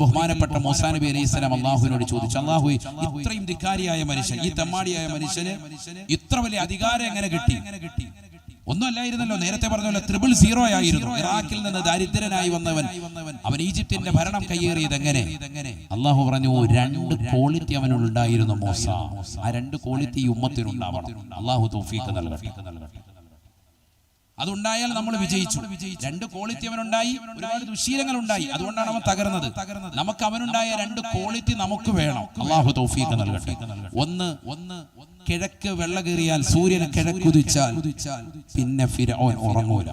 ബഹുമാനപ്പെട്ട മൂസാ നബി അലൈഹിസ്സലാം അല്ലാഹുവിനോട് ചോദിച്ചു, അല്ലാഹുവേ, ഇത്രയും ധിക്കാരിയായ മനുഷ്യൻ, ഈ തെമ്മാടിയായ മനുഷ്യന് ഇത്ര വലിയ അധികാരം എങ്ങനെ കിട്ടി? ഒന്നും അല്ലായിരുന്നല്ലോ, നേരത്തെ പറഞ്ഞല്ലോ 000 ആയിരുന്നു. ഇറാഖിൽ നിന്ന് ദാരിദ്ര്യനായി വന്നവൻ, അവൻ ഈജിപ്തിന്റെ ഭരണം കയ്യേറിയത് എങ്ങനെ? അല്ലാഹു പറഞ്ഞു, 2 ക്വാളിറ്റി അവനുണ്ടായിരുന്നു മൂസ. ആ 2 ക്വാളിറ്റി ഈ ഉമ്മത്തിനുണ്ടാവണം. അല്ലാഹു തൗഫീഖ് നൽകട്ടെ. അതുണ്ടായാൽ നമ്മൾ വിജയിച്ചു. 2 ക്വാളിറ്റി അവനുണ്ടായി, ഒരുപാട് ദുശീലങ്ങൾ ഉണ്ടായി, അതുകൊണ്ടാണ് അവൻ തകർന്നത്. നമുക്ക് അവനുണ്ടായ 2 ക്വാളിറ്റി നമുക്ക് വേണം. അല്ലാഹു തൗഫീഖ് നൽകട്ടെ. ഒന്ന്, കിഴക്ക് വെള്ള കയറിയാൽ, സൂര്യൻ കിഴക്കുദിച്ചാൽ പിന്നെ ഫിർഔൻ ഉറങ്ങൂല.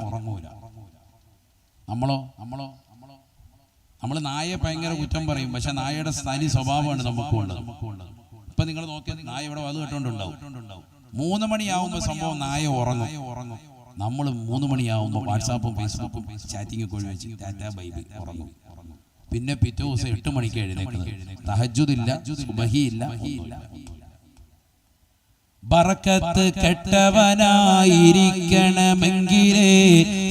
നമ്മൾ നായയെ ഭയങ്കര കുറ്റം പറയും, പക്ഷെ നായയുടെ തനി സ്വഭാവമാണ് നമുക്കുള്ളത്. ഇപ്പൊ നിങ്ങൾ നോക്കിയാൽ നായ ഇവിടെ വന്നു കേട്ടോണ്ടുണ്ടാവും. 3 മണിയാവുമ്പോ സംഭവം നായ ഉറങ്ങും. നമ്മൾ 3 മണിയാവുമ്പോൾ വാട്സാപ്പും ഫേസ്ബുക്കും ചാറ്റിംഗ് ഒക്കെ ഒഴിവെച്ച് ടാറ്റാ ബൈബിൾ ഉറങ്ങും. പിന്നെ പിറ്റേ ദിവസം 8 മണിക്ക് എഴുന്നേക്കുന്നത്. തഹജ്ജുദില്ല, സുബഹിയില്ല. ബറക്കത്ത് കെട്ടവനായിരിക്കണമെങ്കിലേ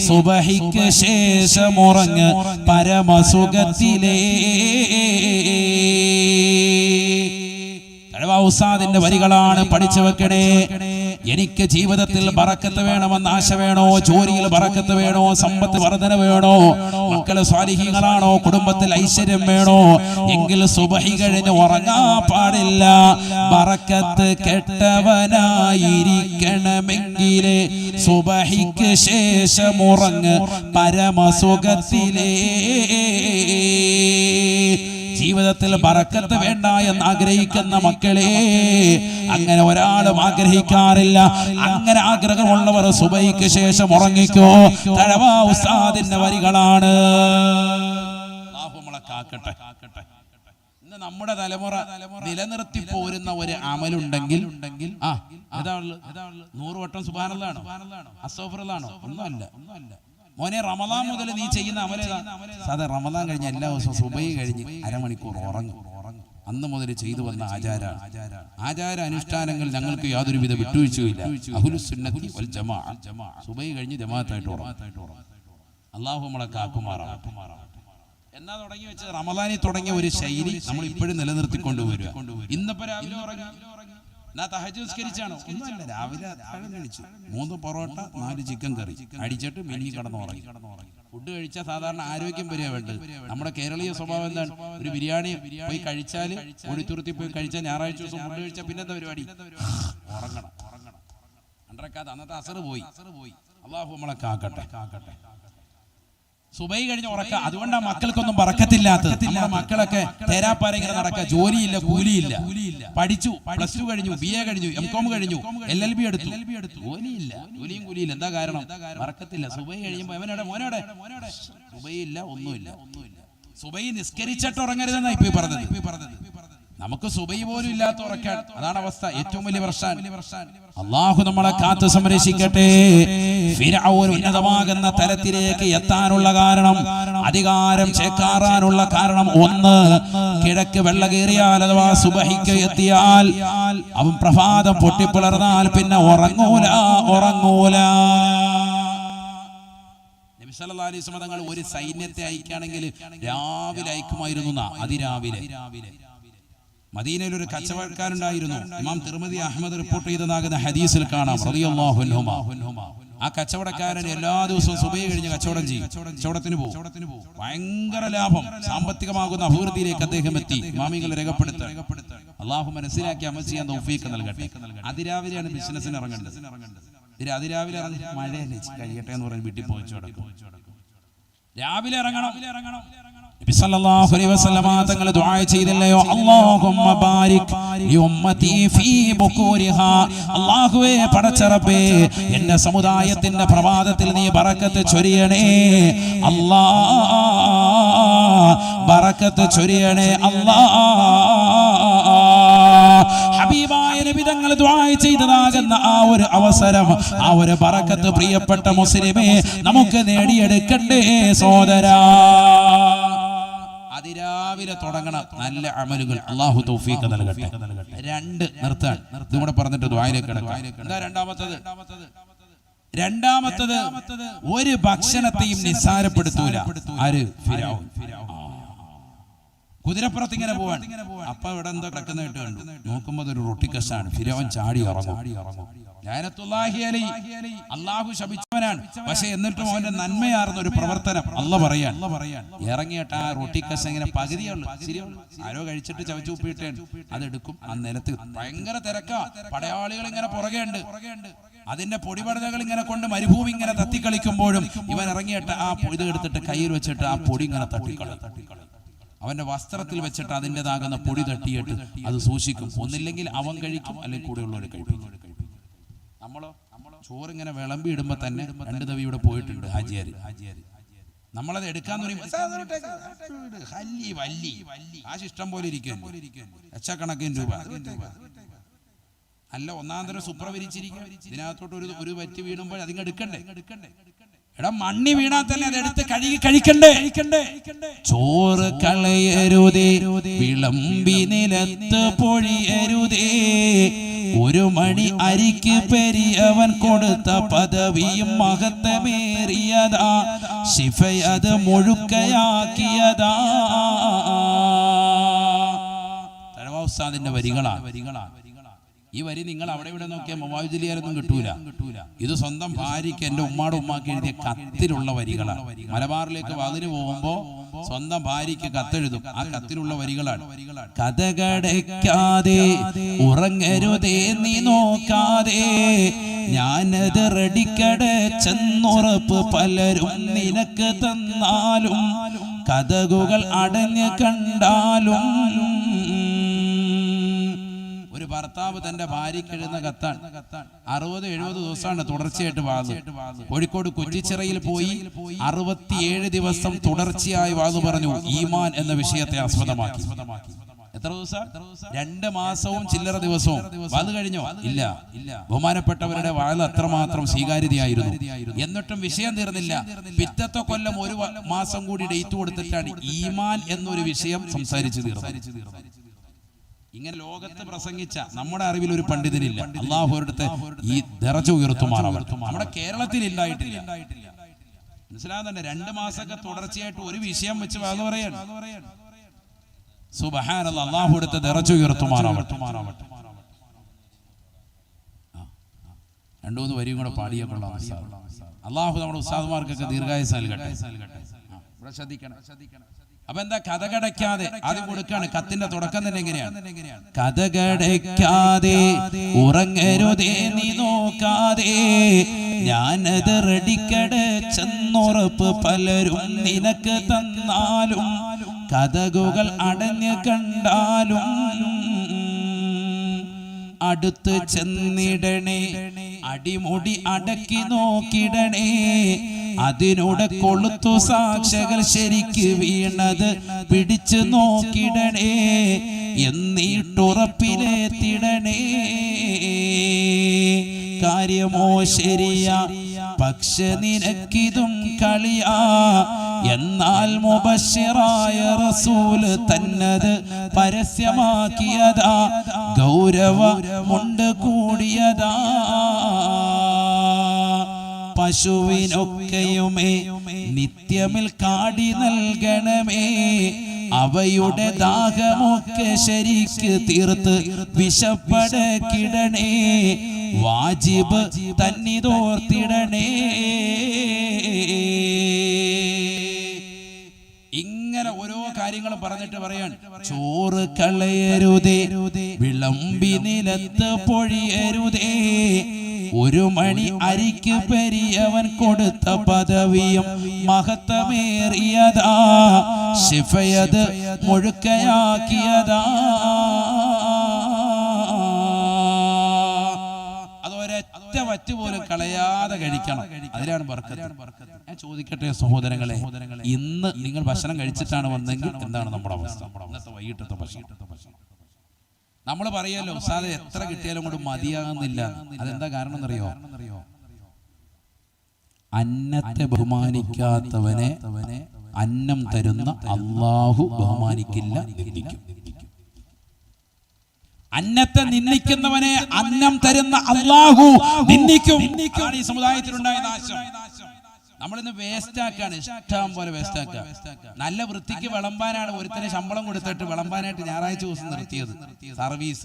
സുബഹിക്ക് ശേഷം ഉറങ്ങ് പരമസുഖത്തിലേ. ഉസ്താദിന്റെ വരികളാണ്, പഠിച്ചു വെക്കണേ. എനിക്ക് ജീവിതത്തിൽ ബറക്കത്ത് വേണമെന്ന് ആശ വേണോ? ജോലിയിൽ ബറക്കത്ത് വേണോ? സമ്പത്ത് വർധന വേണോ? മക്കള് സ്വാലിഹീങ്ങളാണോ? കുടുംബത്തിൽ ഐശ്വര്യം വേണോ? എങ്കിൽ സുബഹി കഴിഞ്ഞ് ഉറങ്ങാൻ പാടില്ല. ബറക്കത്ത് കെട്ടവനായിരിക്കണമെങ്കിലേ സുബഹിക്ക് ശേഷം ഉറങ്ങ് പരമസുഖത്തിലേ. ജീവിതത്തിൽ ബറക്കത്ത് വേണ്ട എന്ന് ആഗ്രഹിക്കുന്ന മക്കളെ, അങ്ങനെ ഒരാളും ആഗ്രഹിക്കാറില്ല. അങ്ങനെ ആഗ്രഹമുള്ളവർ സുബഹിക്ക് ശേഷം ഉറങ്ങിക്കോ. തഴവാ ഉസ്താദിന്റെ വരികളാണ്. ഇന്ന് നമ്മുടെ തലമുറ നിലനിർത്തി പോരുന്ന ഒരു അമലുണ്ടെങ്കിൽ 100 വട്ടം സുബ്ഹാനല്ലാഹ് ആണോ, അസ്തഗ്ഫിറുല്ലാഹ് ആണോ? ഒന്നുമല്ല. മോനെ, റമദാൻ മുതൽ നീ ചെയ്യുന്ന സാധാ റമദാൻ കഴിഞ്ഞ എല്ലാ ദിവസവും സുബഹി കഴിഞ്ഞ് അരമണിക്കൂർ ഉറങ്ങും. അന്ന് മുതൽ ചെയ്തു വന്ന ആചാര അനുഷ്ഠാനങ്ങൾ ഞങ്ങൾക്ക് യാതൊരുവിധ വിട്ടുവീഴ്ചയില്ല. അഹ്ലുസ് സുന്നത്തി വൽ ജമാഅ സുബഹി കഴിഞ്ഞ് ജമാഅത്തായിട്ട് ഉറങ്ങും. അല്ലാഹു നമ്മളെ കാക്കുമാറാവട്ടെ. എന്നാ തുടങ്ങി വെച്ചത് റമദാനിൽ തുടങ്ങിയ ഒരു ശൈലി നമ്മൾ ഇപ്പോഴും നിലനിർത്തിക്കൊണ്ടുവരിക. ഇന്നിപ്പോ രാവിലെ ഉറങ്ങി തഹജ്ജുദ്സ്കരിച്ചാണോ? ഒന്നുമല്ല, രാവിലെ കഴിച്ചു 3 പൊറോട്ട 4 ചിക്കൻ കറി അടിച്ചിട്ട് മിന്നി കിടന്നുറങ്ങി. ഫുഡ് കഴിച്ചാൽ സാധാരണ ആരോഗ്യം വരിക വേണ്ടത്. നമ്മുടെ കേരളീയ സ്വഭാവം എന്താണ്? ഒരു ബിരിയാണി പോയി കഴിച്ചാൽ, ഒളിത്തുരുത്തി പോയി കഴിച്ചാൽ, ഞായറാഴ്ച ദിവസം ഫുഡ് കഴിച്ചാൽ പിന്നെ എന്താ പരിപാടി? ഉറങ്ങണം. അന്നത്തെ അസറ് പോയി. അല്ലാഹു നമ്മളെ കാക്കട്ടെ. സുബഹി കഴിഞ്ഞ് ഉറക്ക. അതുകൊണ്ടാണ് മക്കൾക്കൊന്നും ബറക്കത്തില്ലാത്തത്. നമ്മുടെ മക്കളൊക്കെ തേരാപ്പാര ഇങ്ങനെ നടക്കുക. ജോലിയില്ല, കൂലിയില്ല. പഠിച്ചു, +2 കഴിഞ്ഞു, BA കഴിഞ്ഞു, MCOM കഴിഞ്ഞു, LLB എടുത്തു, ജോലിയില്ല, ജോലിയും കൂലിയില്ല. എന്താ കാരണം? ബറക്കത്തില്ല. സുബഹി കഴിയുമ്പോൾ മോനോടെ സുബഹിയില്ല, ഒന്നുമില്ല. സുബഹി നിസ്കരിച്ചിട്ട് ഉറങ്ങരുതെന്നാ ഇപ്പൊ പറഞ്ഞത്. നമുക്ക് സുബഹി പോലും ഇല്ലാത്ത ഉറക്കാൻ. അതാണ് അവസ്ഥ. ഏറ്റവും വലിയ പ്രശ്നം. അല്ലാഹു നമ്മളെ കാത്തു സംരക്ഷിക്കട്ടെ. ഫിർഔൻ ഉന്നതമാകുന്ന തലത്തിലേക്ക് എത്താനുള്ള കാരണം, അധികാരം ചേക്കാറാനുള്ള കാരണം, 1, കിഴക്ക് വെള്ള കയറിയാൽ അഥവാ സുബഹിക്ക് എത്തിയാൽ അവൻ പ്രഭാതം പൊട്ടിപ്പിളർന്നാൽ പിന്നെ ഉറങ്ങൂല. നബി സല്ലല്ലാഹു അലൈഹി വസല്ലം തങ്ങൾ ഒരു സൈന്യത്തെ അയക്കുകയാണെങ്കിൽ രാവിലെ അയക്കുമായിരുന്നു. അതിരാവിലെ മദീനയിൽ ഒരു കച്ചവടക്കാരുണ്ടായിരുന്നു. ഇമാം തിർമിദി അഹ്മദ് റിപ്പോർട്ട് ചെയ്തതാകുന്ന ഹദീസിൽ കാണാം, റളിയല്ലാഹു അൻഹുമാ. ആ കച്ചവടക്കാരൻ എല്ലാ ദിവസവും സുബഹി കഴിഞ്ഞ് കച്ചവടത്തിന് പോകും. ഭയങ്കര ലാഭം, സാമ്പത്തികമാകുന്ന അഭിവൃദ്ധിയിലേക്ക് അദ്ദേഹം എത്തി. ഇമാമികൾ രേഖപ്പെടുത്തുക. അല്ലാഹു മനസ്സിലാക്കി അമൽ ചെയ്യാൻ തൗഫീഖ് നൽകട്ടെ. അതിരാവിലെയാണ് ബിസിനസ്സിന് ഇറങ്ങേണ്ടത്. അതിരാവിലെ മഴയല്ലേ കഴിയട്ടെ എന്ന് പറഞ്ഞ് വീട്ടിൽ പോയിച്ചു കിടക്കും. രാവിലെ ഇറങ്ങണം. നബി സല്ലല്ലാഹു അലൈഹി വസല്ലമ തങ്ങൾ ദുആ ചെയ്തില്ലയോ, അല്ലാഹുമ്മ ബാരിക് ലി ഉമ്മതി ഫീ ബുകൂരിഹാ. അല്ലാഹുവേ, പടച്ചറബേ, എന്റെ സമുദായത്തിന്റെ പ്രഭാതത്തിൽ നീ ബറക്കത്ത് ചൊരിയണേ. അല്ലാഹ് ബറക്കത്ത് ചൊരിയണേ. അല്ലാഹ് ഹബീബായ നബി തങ്ങൾ ദുആ ചെയ്തതാകുന്ന ആ ഒരു അവസരം, ആ ഒരു ബറക്കത്ത് പ്രിയപ്പെട്ട മുസ്ലിമേ നമുക്ക് നേടിയെടുക്കണ്ടേ സോദരാ. അതിരാവിലെ തുടങ്ങണം നല്ല അമലുകൾ. അല്ലാഹു തൗഫീഖ് നൽകട്ടെ. 2 നിർത്താൻ ഇതും കൂടെ പറഞ്ഞിട്ട് ദുആയിലേക്ക് കിടക്കാം. എന്താ രണ്ടാമത്തത്? ഒരു ഭക്ഷണത്തെയും നിസ്സാരപ്പെടുത്തൂല. ആര്? ഫിർഔൻ. കുതിരപ്പുറത്ത് ഇങ്ങനെ പോവാൻ. അപ്പൊ ഇവിടെ എന്തോ കിടക്കുന്നതായിട്ട് കണ്ടു. നോക്കുമ്പോ അതൊരു റൊട്ടിക്കസാണ്. ഫിരൗൻ ചാടി ഇറങ്ങും. അള്ളാഹു ശപിച്ചവനാണ്. പക്ഷെ എന്നിട്ടും അവന്റെ നന്മയാർന്ന ഒരു പ്രവർത്തനം അല്ല പറയാൻ ഇറങ്ങിയിട്ട് ആ റൊട്ടിക്കസ് ഇങ്ങനെ പകുതിയുള്ളു. ആരോ കഴിച്ചിട്ട് ചവച്ചു ഉപ്പിട്ടേ അതെടുക്കും. ആ നിലത്ത് ഭയങ്കര തിരക്കാ. പടയാളികൾ ഇങ്ങനെ പുറകെ ഉണ്ട്. അതിന്റെ പൊടിപടലകൾ ഇങ്ങനെ കൊണ്ട് മരുഭൂമി ഇങ്ങനെ തത്തിക്കളിക്കുമ്പോഴും ഇവൻ ഇറങ്ങിയിട്ട് ആ ഇത് എടുത്തിട്ട് കയ്യിൽ വെച്ചിട്ട് ആ പൊടി ഇങ്ങനെ തട്ടിക്കളി. അവന്റെ വസ്ത്രത്തിൽ വെച്ചിട്ട് അതിൻ്റെതാകുന്ന പൊടി തട്ടിയിട്ട് അത് സൂക്ഷിക്കും. ഒന്നില്ലെങ്കിൽ അവൻ കഴിക്കും, അല്ലെങ്കിൽ കൂടെയുള്ളവർ കഴിക്കും. നമ്മളോ ചോറിങ്ങനെ വിളമ്പി ഇടുമ്പോ തന്നെ 2 തവി ഇവിടെ പോയിട്ടുണ്ട് ഹാജിയാര്. നമ്മളത് എടുക്കാൻ കാശ് ഇഷ്ടം പോലെ ഇരിക്കും. ലക്ഷക്കണക്കിന് രൂപ അല്ല, ഒന്നാം തരം സുപ്ര വിരിച്ചിരിക്കും. ഇതിനകത്തോട്ട് ഒരു വറ്റി വീണുമ്പോൾ അതിങ്ങ് എടുക്കണ്ടേ? എടാ, മണ്ണി വീണാൽ തന്നെ അതെടുത്ത് കഴുകി കഴിക്കണ്ടേ? ചോറ് കളയരുതേ, വിളമ്പി നിലത്ത് പൊഴിയരുതേ. 1 മണി അരിക്ക് പെരിയവൻ കൊടുത്ത പദവിയും മഹത്വമേറിയതാ. ശിഫയത് മുഴുക്കയാക്കിയതാ. തഴവ ഉസ്താദിന്റെ വരികളാ. ഈ വരി നിങ്ങൾ അവിടെ ഇവിടെ നോക്കിയാൽ മൊബൈലിലൊന്നും കിട്ടൂല. ഇത് സ്വന്തം ഭാര്യയ്ക്ക് എൻ്റെ ഉമ്മാടെ ഉമ്മാക്ക് എഴുതിയ കത്തിലുള്ള വരികളാണ്. മലബാറിലേക്ക് വാതിന് പോകുമ്പോ സ്വന്തം ഭാര്യയ്ക്ക് കത്തെഴുതും. ആ കത്തിലുള്ള വരികളാണ്. കഥകടയ്ക്കാതെ ഉറങ്ങരുതേ നീ നോക്കാതെ, ഞാനത് റെഡിക്കടച്ചെന്നുറപ്പ് പലരും നിനക്ക് തന്നാലും, കഥകുകൾ അടഞ്ഞ് കണ്ടാലും. ഒരു ഭർത്താവ് തന്റെ ഭാര്യയ്ക്ക് എഴുതുന്ന കത്താണ്. 60-70 ദിവസമാണ് തുടർച്ചയായിട്ട് വാത്. കോഴിക്കോട് കുറ്റിച്ചിറയിൽ പോയി 67 ദിവസം തുടർച്ചയായി വാത് പറഞ്ഞു. ഈമാൻ എന്ന വിഷയത്തെ ആസ്പദമാക്കി. എത്ര ദിവസം? 2 മാസവും ചില്ലറ ദിവസവും. വാത് കഴിഞ്ഞോ? ഇല്ല. ബഹുമാനപ്പെട്ടവരുടെ വാത് അത്രമാത്രം സ്വീകാര്യതയായിരുന്നു. എന്നിട്ടും വിഷയം തീർന്നില്ല. പിറ്റത്തെ കൊല്ലം 1 മാസം കൂടി ഡേറ്റ് കൊടുത്തിട്ടാണ് ഈമാൻ എന്നൊരു വിഷയം സംസാരിച്ചു തീർന്നത്. ഇങ്ങനെ ലോകത്ത് പ്രസംഗിച്ച നമ്മുടെ അറിവിൽ ഒരു പണ്ഡിതനില്ല. അള്ളാഹു ഒരിടത്ത് ഈ ദറജ ഉയർത്തുമാറാവട്ടെ. നമ്മുടെ കേരളത്തിൽ ഇല്ലായിട്ടില്ല. മനസ്സിലാകുന്നുണ്ട്? 2 മാസമൊക്കെ തുടർച്ചയായിട്ട് ഒരു വിഷയം വെച്ച് വാദ പറയാൻ. സുബ്ഹാനല്ലാഹ്, അള്ളാഹു ഒരിടത്ത് ദറജ ഉയർത്തുമാറാവട്ടെ. 2-3 വരിയും കൂടെ പാടിയ കൊള്ളാം. അള്ളാഹു നമ്മുടെ ഉസ്താദുമാർക്കൊക്കെ ദീർഘായുസ്സ് നൽകട്ടെ. ഇവിടെ ശ്രദ്ധിക്കണം. അപ്പൊ എന്താ? കഥകടയ്ക്കാതെ ആദ്യം കൊടുക്കാണ്. കത്തിന്റെ തുടക്കം തന്നെ എങ്ങനെയാണ്? കഥകടയ്ക്കാതെ ഉറങ്ങരുതേ നീ നോക്കാതെ, ഞാനത് റെഡിക്കടച്ചെന്നുറപ്പ് പലരും നിനക്ക് തന്നാലും, കഥകുകൾ അടഞ്ഞ് കണ്ടാലും. അടുത്ത് ചെന്നിടണേ, അടിമുടി അടക്കി നോക്കിടണേ, അതിനൂടെ കൊളുത്തു സാക്ഷകൾ ശരിക്ക് വീണത് പിടിച്ചു നോക്കിടണേ, എന്നിട്ടുറപ്പിലെത്തിടണേ. കാര്യമോ ശരിയാ, പക്ഷെ നിനക്കിതും കളിയാ. എന്നാൽ മുബശ്ശിറായ റസൂല് തന്നത് പരസ്യമാക്കിയതാ, ഗൗരവമുണ്ട് കൂടിയതാ. പശുവിനൊക്കെയുമേ നിത്യമിൽ കാടി നൽകണമേ, അവയുടെ ദാഹമൊക്കെ ശരിക്ക് തീർത്ത് വിശപ്പടക്കിടണേ, വാജിബ് തന്നിതോർത്തിടണേ. ഇങ്ങനെ ഓരോ കാര്യങ്ങളും പറഞ്ഞിട്ട് പറയാൻ. ചോറ് കളയരുതേ, വിളമ്പി നിലത്ത് പൊഴിയരുതേ, 1 മണി അരിക്ക് പെരിയവൻ കൊടുത്ത പദവിയും മഹത്വമേറിയതാ, ശിഫയത് മുഴുക്കയാക്കിയതാ. അതൊരൊറ്റ വറ്റ് പോലും കളയാതെ കഴിക്കണം. അതിലാണ് ബർക്കത്ത്. ഞാൻ ചോദിക്കട്ടെ സഹോദരങ്ങളെ, ഇന്ന് നിങ്ങൾ ഭക്ഷണം കഴിച്ചിട്ടാണ് വന്നെങ്കിൽ എന്താണ് നമ്മുടെ അവസ്ഥ? ഇന്നത്തെ വൈകിട്ടത്തെ ഭക്ഷണം നമ്മൾ പറയല്ലോ, ഉസ്താദേ എത്ര കിട്ടിയാലും കൊണ്ട് മതിയാകുന്നില്ല. അതെന്താ കാരണം എന്നറിയോ? അന്നത്തെ ബഹുമാനിക്കാത്തവനെ അന്നം തരുന്ന അള്ളാഹു ബഹുമാനിക്കില്ല, നിന്ദിക്കും. അന്നത്തെ നിന്ദിക്കുന്നവനെ അന്നം തരുന്ന അള്ളാഹു നിന്ദിക്കും. ഈ സമുദായത്തിലുണ്ടായ നാശം. നമ്മളിന്ന് വേസ്റ്റ് ആക്കാണ്, ഇഷ്ടം പോലെ വേസ്റ്റ് ആക്കുക. നല്ല വൃത്തിക്ക് വിളമ്പാനാണ് ഒരുത്തനെ ശമ്പളം കൊടുത്തിട്ട് വിളമ്പാനായിട്ട് ഞായറാഴ്ച ദിവസം നിർത്തിയത് സർവീസ്.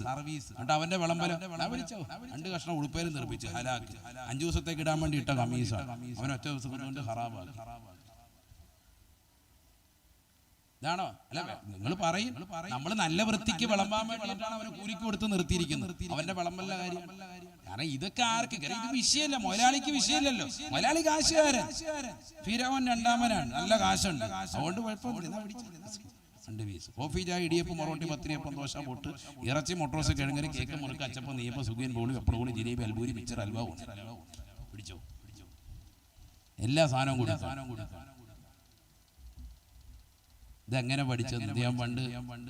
എന്നിട്ട് അവന്റെ വിളമ്പലം വിളിച്ചോ 2 കഷ്ണം ഉടുപ്പേലും നിർമ്മിച്ചു ഹലാക്ക്. 5 ദിവസത്തേക്ക് ഇടാൻ വേണ്ടി ഇട്ട കമ്മീസാണ്, അവൻ ഒറ്റ ദിവസം കൊണ്ട് ഹറാബാണ്. ഇതാണോ? അല്ല, നിങ്ങൾ പറയും നമ്മൾ നല്ല വൃത്തിക്ക് വിളമ്പാൻ വേണ്ടിയിട്ടാണ് അവനെ കൂലിക്ക് കൊടുത്ത് നിർത്തിയിരിക്കുന്നത്. അവന്റെ വിളമ്പല്ല കാര്യം. കാരണം ഇതൊക്കെ ആർക്ക് ഇത് വിഷയമല്ല, മുതലാളിക്ക് വിഷയമില്ലല്ലോ. മുതലാളി കാശുകാരൻ, ഫിറഔൻ രണ്ടാമനാണ്, നല്ല കാശുണ്ട്, അതുകൊണ്ട് കുഴപ്പമില്ല. 2 പീസ് കോഫി, ചായ, ഇടിയപ്പം, മൊറോട്ടി, പത്തിരിയപ്പം, ദോശ, പൊട്ട്, ഇറച്ചി, മൊട്ടോസ്, കിഴങ്ങരി, കേക്ക്, മുറുക്ക്, അച്ചപ്പം, നെയ്യപ്പം, സുഖിയൻ, ബോളി, വെപ്പടകൂടി, ജിലേബി, അൽബൂരി, മിച്ചർ, ഹൽവ, പിടിച്ചോ എല്ലാ സാധനവും കൊടുക്കും. ഇതെങ്ങനെ പഠിച്ചത്? ഞാൻ പണ്ട്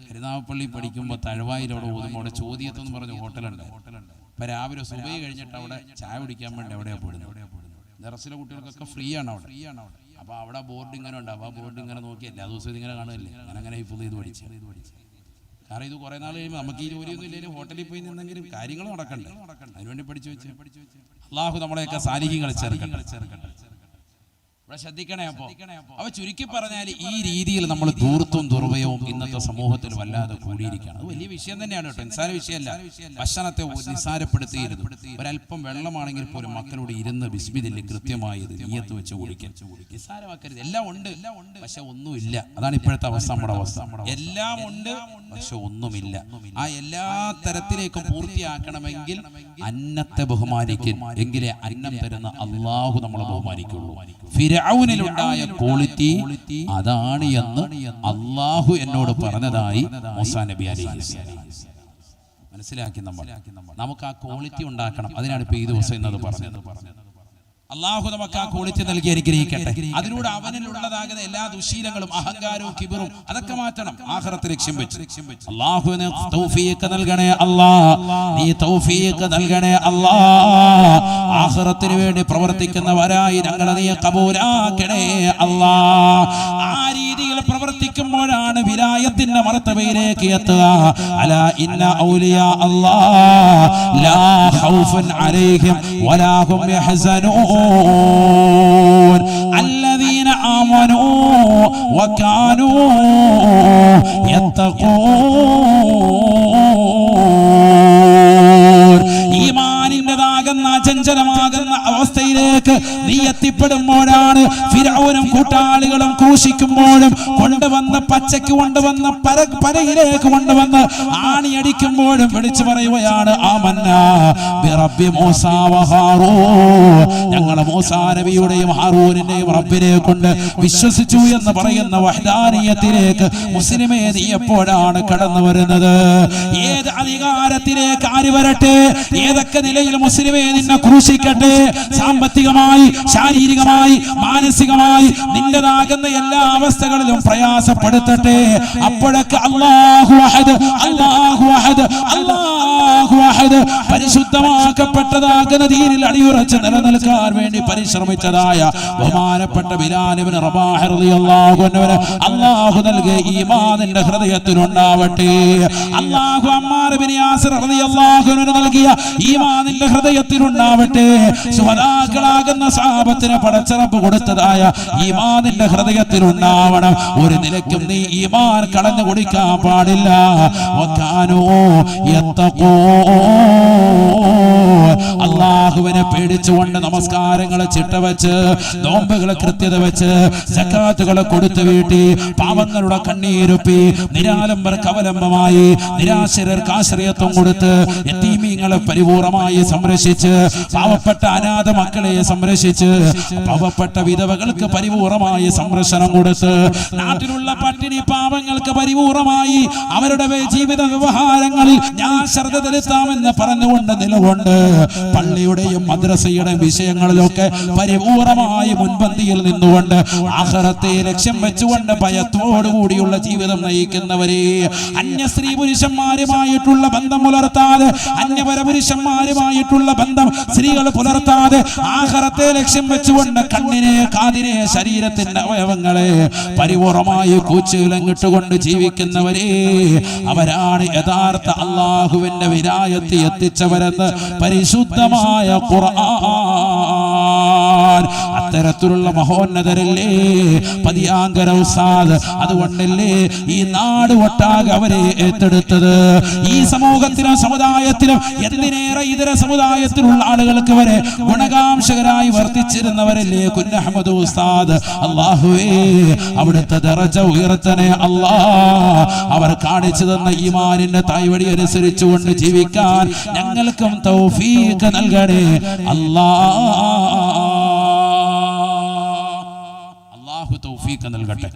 കരുനാഗപ്പള്ളി പഠിക്കുമ്പോൾ തഴവായിൽ അവിടെ ഓതുമ്പോൾ അവിടെ ചോദ്യത്തെന്ന് പറഞ്ഞ ഹോട്ടലുണ്ട്. ഇപ്പം രാവിലെ സുബഹി കഴിഞ്ഞിട്ട് അവിടെ ചായ കുടിക്കാൻ വേണ്ടി എവിടെയാണ് പോടുന്നത്. ദർസിലെ കുട്ടികൾക്കൊക്കെ ഫ്രീ ആണ് അവിടെ. അപ്പോൾ അവിടെ ബോർഡ് ഇങ്ങനെ ഉണ്ടാവും. ആ ബോർഡ് ഇങ്ങനെ നോക്കി എല്ലാ ദിവസവും ഇതിങ്ങനെ കാണുമല്ലേ. അങ്ങനെ ഹിഫ്ള് ചെയ്ത് പഠിച്ചു. കാരണം ഇത് കുറേ നാൾ കഴിയുമ്പോൾ നമുക്ക് ഈ ജോലിയൊന്നും ഇല്ലെങ്കിലും ഹോട്ടലിൽ പോയി നിന്നെങ്കിലും കാര്യങ്ങൾ നടക്കണ്ടേ, അതിനുവേണ്ടി പഠിച്ചു വെച്ച്. അള്ളാഹു നമ്മളെയൊക്കെ സാലിഹ്യങ്ങൾ ചേർക്കട്ടെ. ഇവിടെ ശ്രദ്ധിക്കണേ. അപ്പൊ ചുരുക്കി പറഞ്ഞാൽ ഈ രീതിയിൽ നമ്മൾ ധൂർത്തും ദുർവ്യവും ഇന്നത്തെ സമൂഹത്തിൽ വല്ലാതെ കൂടിയിരിക്കുകയാണ്. അത് വലിയ വിഷയം തന്നെയാണ് കേട്ടോ, നിസ്സാര വിഷയമല്ല. ഭക്ഷണത്തെ നിസ്സാരപ്പെടുത്തിയിരുന്നു. ഒരല്പം വെള്ളമാണെങ്കിൽ പോലും മക്കളോട് ഇരുന്ന് ബിസ്മിദിൽ കൃത്യമായി നിയ്യത്ത് വെച്ച് കുടിക്കാൻ നിസ്സാരമാക്കരുത്. എല്ലാം ഉണ്ട്, പക്ഷെ ഒന്നുമില്ല. അതാണ് ഇപ്പോഴത്തെ അവസ്ഥ. നമ്മുടെ അവസ്ഥ എല്ലാം ഉണ്ട്, പക്ഷെ ഒന്നുമില്ല. ആ എല്ലാ തരത്തിലേക്കും പൂർത്തിയാക്കണമെങ്കിൽ അന്നത്തെ ബഹുമാനിക്കും, എങ്കിലേ അന്നം തരുന്ന അള്ളാഹു നമ്മളെ ബഹുമാനിക്കുള്ളൂ. ഫിർഔനിലുണ്ടായ ക്വാളിറ്റി അതാണ് എന്ന് അള്ളാഹു എന്നോട് പറഞ്ഞതായി മൂസാ നബി അലൈഹിസ്സലാം മനസ്സിലാക്കി. നമുക്ക് ആ ക്വാളിറ്റി ഉണ്ടാക്കണം. അതിനാണ് ഇപ്പൊ ഈ ദിവസം എന്നത് പറഞ്ഞത്. അള്ളാഹു നമുക്ക് ആ ക്വാളിറ്റി നൽകി അനുഗ്രഹിക്കട്ടെ. അതിലൂടെ അവനിലുള്ളതാകുന്ന എല്ലാ ദുശീലങ്ങളും, അഹങ്കാരവും, കിബറും അതൊക്കെ മാറ്റണം. ആഖിറത്ത് ലക്ഷ്യം വെച്ച് അള്ളാഹുവിന് തൗഫീഖ് നൽകണേ അല്ലാ, നീ തൗഫീഖ് നൽകണേ അല്ലാ. ആഖിറത്തിന് വേണ്ടി പ്രവർത്തിക്കുന്നവരായി ഞങ്ങളെ നീ കബൂലാക്കണേ അല്ലാ. ആ രീതിയിൽ പ്രവർത്തിക്കുമ്പോഴാണ് വിലായത്തിന്റെ മർത്തബയിലേക്ക് എത്തുക. അലാ ഇന്ന ഔലിയാ അല്ലാഹ് ലാ ഖൗഫുൻ അലൈഹിം വലാ ഹും യഹ്സനൂൻ الذين آمنوا وكانوا يتقون. ഈമാനിന്റേതാകുന്ന അചഞ്ചലമാകുന്ന അവസ്ഥയിലേക്ക് നീ എത്തിപ്പെടുമ്പോഴാണ് ഫിർഔനും കൂട്ടാളികളും ക്രൂശിക്കുമ്പോഴും കൊണ്ടുവന്ന് പച്ചയ്ക്ക് കൊണ്ടുവന്ന് പരയിലേക്ക് കൊണ്ടുവന്ന് ആണിയടിക്കുമ്പോഴും വിളിച്ചു പറയുകയാണ് ആമന്നാ ബിറബ്ബി മൂസാ വഹാറൂൻ. ഞങ്ങളെ മൂസാ നബിയുടെയും ഹാറൂനിന്റെയും റബ്ബിനെ കൊണ്ട് വിശ്വസിച്ചു എന്ന് പറയുന്ന വഹ്ദാനിയത്തിലേക്ക് മുസ്ലിമേ നീ എപ്പോഴാണ് കടന്നു വരുന്നത്? ഏത് അധികാരത്തിലേക്ക് ആര് വരട്ടെ, ഏതൊക്കെ നിലയിൽ മുസ്ലിമേ നിന്നെ ക്രൂശിക്കട്ടെ, സാമ്പത്തികമായി, ശാരീരികമായി, മാനസികമായി നിന്റേതാകുന്ന എല്ലാ അവസ്ഥകളിലും പ്രയാസപ്പെടുത്തട്ടെ, അപ്പോഴൊക്കെ അല്ലാഹു അഹദ്, അല്ലാഹു അഹദ്, അല്ലാഹു അഹദ് പരിശുദ്ധമാക്കപ്പെട്ടതാകുന്ന ദീനിൽ അടിയുറച്ച് നിലനിൽക്കാൻ വേണ്ടി പരിശ്രമിച്ചതായ ബഹുമാനപ്പെട്ട ബിലാൽ ഇബ്നു റബാഹ് റളിയല്ലാഹു അൻഹു അല്ലാഹു നൽകിയ ഈമാൻ നിന്റെ ഹൃദയത്തിലുണ്ടാവട്ടെ. അല്ലാഹു അമ്മാർ ഇബ്നു യാസിർ റളിയല്ലാഹു അൻഹു നൽകിയ ഈമാൻ നിന്റെ ഹൃദയത്തിലുണ്ടാവട്ടെ. സുഹദാക്കളാകുന്ന സഹാബത്തിനെ പടച്ച റബ്ബ് കൊടുത്തതായ ഈമാൻ നിന്റെ ഹൃദയത്തിലുണ്ടാവണം. ഒരു നിലയ്ക്കും നീ ഈമാൻ കളഞ്ഞു കുടിക്കാൻ പാടില്ല. വകാനൂ യത്തഖൂൻ. അല്ലാഹുവിനെ പേടിച്ചുകൊണ്ട് നമസ്കാരങ്ങളെ ചിട്ടവെച്ച്, നോമ്പുകളെ കൃത്യത വെച്ച്, സക്കാത്തുകളെ കൊടുത്തു വീട്ടി, പാവങ്ങളുടെ കണ്ണീരൊപ്പി, നിരാലംബർക്ക് അവലംബമായി, നിരാശരർക്ക് ആശ്രയത്വം കൊടുത്ത്, യതീമീങ്ങളെ പരിപൂർണമായി സംരക്ഷിച്ച്, പാവപ്പെട്ട അനാഥ മക്കളെ സംരക്ഷിച്ച്, പാവപ്പെട്ട വിധവകൾക്ക് പരിപൂർണമായി സംരക്ഷണം കൊടുത്ത്, നാട്ടിലുള്ള പട്ടിണി പാവങ്ങൾക്ക് പരിപൂർണമായി അവരുടെ ജീവിത വ്യവഹാരങ്ങളിൽ ഞാൻ ശ്രദ്ധ ചെലുത്താമെന്ന് പറഞ്ഞുകൊണ്ട് നിലകൊണ്ട് പള്ളിയുടെയും മദ്രസയുടെയും വിഷയങ്ങളിലൊക്കെ പരിപൂർണമായി മുൻപന്തിയിൽ നിന്നുകൊണ്ട് ആഖിറത്തെ ലക്ഷ്യം വെച്ചുകൊണ്ട് ഭയത്തോടുകൂടിയുള്ള ജീവിതം നയിക്കുന്നവരെ, അന്യ സ്ത്രീ പുരുഷന്മാരുമായിട്ടുള്ള ബന്ധം പുലർത്താതെ, അന്യപര പുരുഷന്മാരുമായിട്ടുള്ള ബന്ധം സ്ത്രീകൾ പുലർത്താതെ ആഖിറത്തെ ലക്ഷ്യം വെച്ചുകൊണ്ട് കണ്ണിനെ, കാതിനെ, ശരീരത്തിന്റെ അവയവങ്ങളെ പരിപൂർണമായി കൂച്ചുലങ്ങിട്ടുകൊണ്ട് ജീവിക്കുന്നവരെ, അവരാണ് യഥാർത്ഥ അള്ളാഹുവിന്റെ വിലായത്ത് എത്തിച്ചവരെന്ന് പരിശുദ്ധമായ ഖുർആൻ അത്തരത്തിലുള്ള മഹോന്നതരല്ലേ പതിയാങ്കര ഉസ്താദ്. അതുകൊണ്ടല്ലേ ഈ നാട് ഒട്ടാകെ അവരെ ഏറ്റെടുത്തത്. ഈ സമൂഹത്തിലും സമുദായത്തിലും എന്തിനേറെ ഇതര സമുദായത്തിലുള്ള ആളുകൾക്ക് വരെ ഗുണകാംക്ഷകരായി വർത്തിച്ചിരുന്നവരല്ലേ കുഞ്ഞഹമ്മദ് ഉസ്താദ്. അല്ലാഹുവേ അവിടുത്തെ ദറജ ഉയർത്തണേ അല്ലാ. അവർ കാണിച്ചു തന്ന ഈമാനിന്റെ തായ്വഴി അനുസരിച്ചുകൊണ്ട് ജീവിക്കാൻ ഞങ്ങൾക്കും തൗഫീഖ് നൽകണേ അല്ലാ. അല്ലാഹു തൗഫീഖ് നൽകട്ടെ.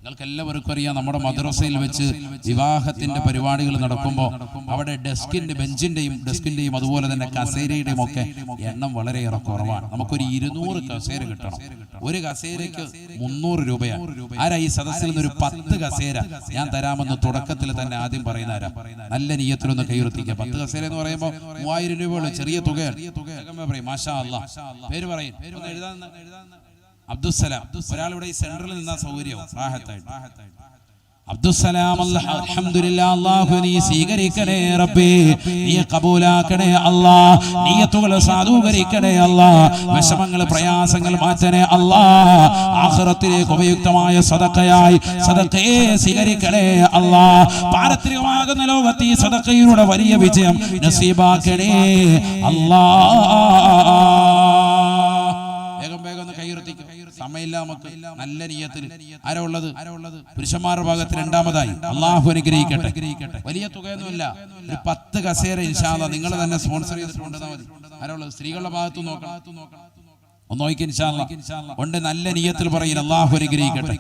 നിങ്ങൾക്ക് എല്ലാവർക്കും അറിയാം, നമ്മുടെ മദ്രസയിൽ വെച്ച് വിവാഹത്തിന്റെ പരിപാടികൾ നടക്കുമ്പോൾ അവിടെ ഡെസ്കിന്റെയും അതുപോലെ തന്നെ കസേരയുടെയും ഒക്കെ എണ്ണം വളരെയേറെ കുറവാണ്. നമുക്കൊരു 200 കസേര കിട്ടണം. ഒരു കസേരയ്ക്ക് 300 രൂപയാണ്. ആരാ ഈ സദസ്സിൽ നിന്നൊരു 10 കസേര ഞാൻ തരാമെന്ന് തുടക്കത്തിൽ തന്നെ ആദ്യം പറയുന്നവരാ? നല്ല നിയ്യത്തിലൊന്ന് കൈയുറത്തിക്കുക. 10 കസേര എന്ന് പറയുമ്പോൾ 3000 രൂപയുള്ള ചെറിയ തുകയാണ്. പറയും മാഷാ അല്ലാഹ്. പേര് പറയും. എഴുതാൻ അബ്ദുസ്സലാം. ഒരാളിവിടെ ഈ സെന്ററിൽ നിന്നാ സൗകര്യം റാഹത്തായിട്ട്. അബ്ദുസ്സലാം. അൽഹംദുലില്ലാ. അല്ലാഹു നീ സ്വീകരിക്കണേ റബ്ബേ, നീ കബൂലാക്കണേ അല്ലാ. നിയ്യത്തുകൾ സാധൂകരിക്കണേ അല്ലാ. വിഷമങ്ങൾ പ്രയാസങ്ങൾ മാറ്റണേ അല്ലാ. ആഖിറത്തിലേക്ക് ഉപയുക്തമായ സദഖയായി സദഖയെ സ്വീകരിക്കണേ അല്ലാ. പാരത്രികമാകുന്ന ലോകത്ത് ഈ സദഖയുടെ വലിയ വിജയം നസീബാക്കണേ അല്ലാ. സമയമില്ല നമുക്ക്. നല്ല നിയ്യത്തിൽ ആരാ ഉള്ളത്? പുരുഷന്മാരുടെ ഭാഗത്ത് രണ്ടാമതായി അള്ളാഹു അനുഗ്രഹിക്കട്ടെ. വലിയ തുകയൊന്നുമില്ല, ഒരു 10 കസേര ഇൻഷാ അല്ലാഹ് നിങ്ങൾ തന്നെ സ്പോൺസർ ചെയ്തിട്ടുണ്ടെന്നാൽ മതി. ആരാ ഉള്ളത്? സ്ത്രീകളുടെ ഭാഗത്ത് നോക്കണം. ഒന്ന് നോക്കി ഇൻഷാ അല്ലാഹ് ഉണ്ട്. നല്ല നിയ്യത്തിൽ പറയുന്ന അള്ളാഹു അനുഗ്രഹിക്കട്ടെ.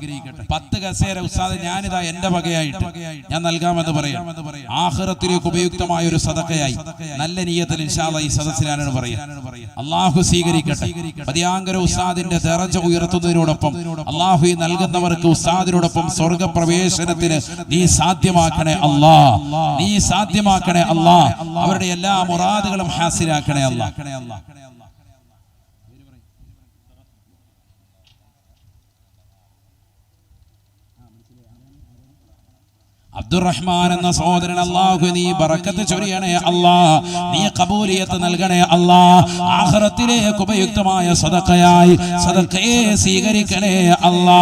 10 കസേര ഉസ്താദ് ഞാനിതാ എന്റെ വകയായിട്ട് ഞാൻ നൽകാമെന്ന് പറയാം. ആഖിറത്തിലേക്ക് ഉപയുക്തമായ ഒരു സദഖയായി നല്ല നിയ്യത്തിൽ ഇൻഷാ അല്ലാഹ് ഈ സദസ്സിലാണ് പറയാം. അള്ളാഹു സ്വീകരിക്കട്ടെ. പതിയാങ്കര ഉസ്താദിന്റെ ദറജ ഉയർത്തുന്നതിനോടൊപ്പം അള്ളാഹു നൽകുന്നവർക്ക് ഉസ്താദിനോടൊപ്പം സ്വർഗപ്രവേശനത്തിന് നീ സാധ്യമാക്കണേ അല്ലാ. നീ സാധ്യമാക്കണേ അല്ലാ. അവരുടെ എല്ലാ മുറാദുകളും ഹാസിലാക്കണേ അല്ലാ. അബ്ദുറഹ്മാൻ എന്ന സഹോദരൻ, അല്ലാഹു നീ ബറക്കത്ത് ചൊരിയണേ അല്ലാ. നീ ഖബൂലിയത്ത് നൽകണേ അല്ലാ. ആഖിറത്തിലേക്ക് ഉപയുക്തമായ സദഖയായി സദഖയെ സ്വീകരിക്കണേ അല്ലാ.